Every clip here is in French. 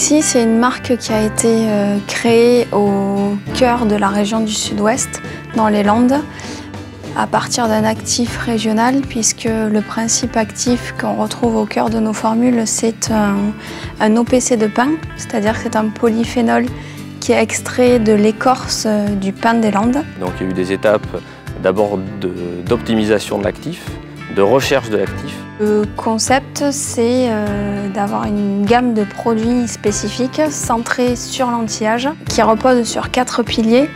IXI, c'est une marque qui a été créée au cœur de la région du Sud-Ouest, dans les Landes, à partir d'un actif régional, puisque le principe actif qu'on retrouve au cœur de nos formules, c'est un OPC de pin, c'est-à-dire que c'est un polyphénol qui est extrait de l'écorce du pin des Landes. Donc il y a eu des étapes d'abord d'optimisation de l'actif, de recherche de l'actif. Le concept, c'est d'avoir une gamme de produits spécifiques centrés sur l'anti-âge, qui repose sur 4 piliers: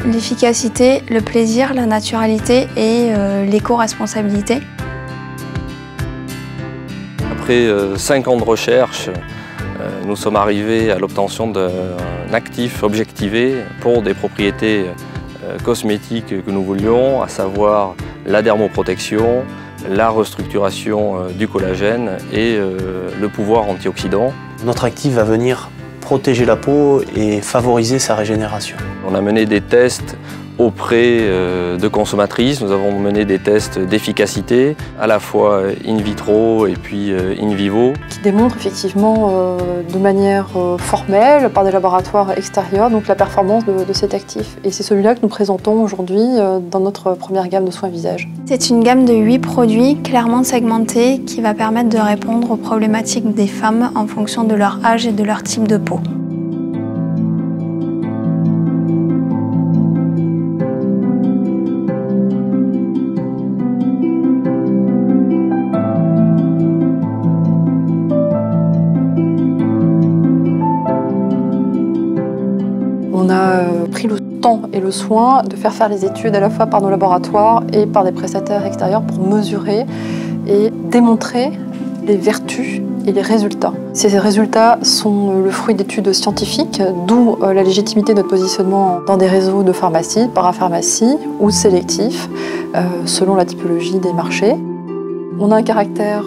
l'efficacité, le plaisir, la naturalité et l'éco-responsabilité. Après 5 ans de recherche, nous sommes arrivés à l'obtention d'un actif objectivé pour des propriétés cosmétiques que nous voulions, à savoir la dermoprotection, la restructuration du collagène et le pouvoir antioxydant. Notre actif va venir protéger la peau et favoriser sa régénération. On a mené des tests auprès de consommatrices, nous avons mené des tests d'efficacité, à la fois in vitro et puis in vivo. Qui démontrent effectivement de manière formelle, par des laboratoires extérieurs, donc la performance de cet actif. Et c'est celui-là que nous présentons aujourd'hui dans notre première gamme de soins visage. C'est une gamme de 8 produits clairement segmentés qui va permettre de répondre aux problématiques des femmes en fonction de leur âge et de leur type de peau. On a pris le temps et le soin de faire les études à la fois par nos laboratoires et par des prestataires extérieurs pour mesurer et démontrer les vertus et les résultats. Ces résultats sont le fruit d'études scientifiques, d'où la légitimité de notre positionnement dans des réseaux de pharmacie, parapharmacie ou sélectifs, selon la typologie des marchés. On a un caractère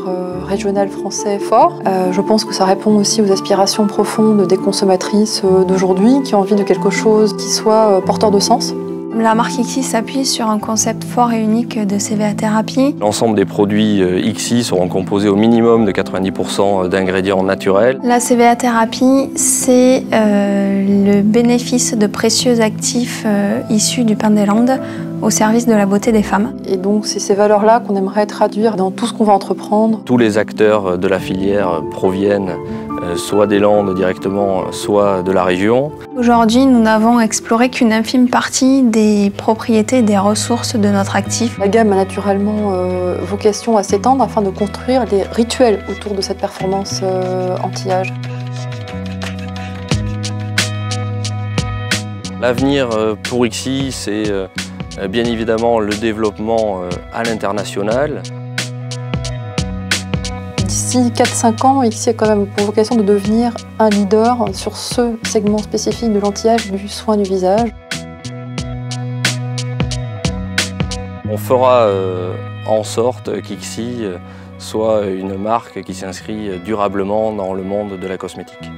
régional français fort. Je pense que ça répond aussi aux aspirations profondes des consommatrices d'aujourd'hui qui ont envie de quelque chose qui soit porteur de sens. La marque IXI s'appuie sur un concept fort et unique de CVA-thérapie. L'ensemble des produits IXI seront composés au minimum de 90% d'ingrédients naturels. La CVA-thérapie, c'est le bénéfice de précieux actifs issus du pin des Landes au service de la beauté des femmes. Et donc c'est ces valeurs-là qu'on aimerait traduire dans tout ce qu'on va entreprendre. Tous les acteurs de la filière proviennent soit des Landes directement, soit de la région. Aujourd'hui, nous n'avons exploré qu'une infime partie des propriétés et des ressources de notre actif. La gamme a naturellement vocation à s'étendre afin de construire des rituels autour de cette performance anti-âge. L'avenir pour IXI, c'est bien évidemment le développement à l'international. D'ici 4-5 ans, IXI a quand même pour vocation de devenir un leader sur ce segment spécifique de l'anti-âge du soin du visage. On fera en sorte qu'IXI soit une marque qui s'inscrit durablement dans le monde de la cosmétique.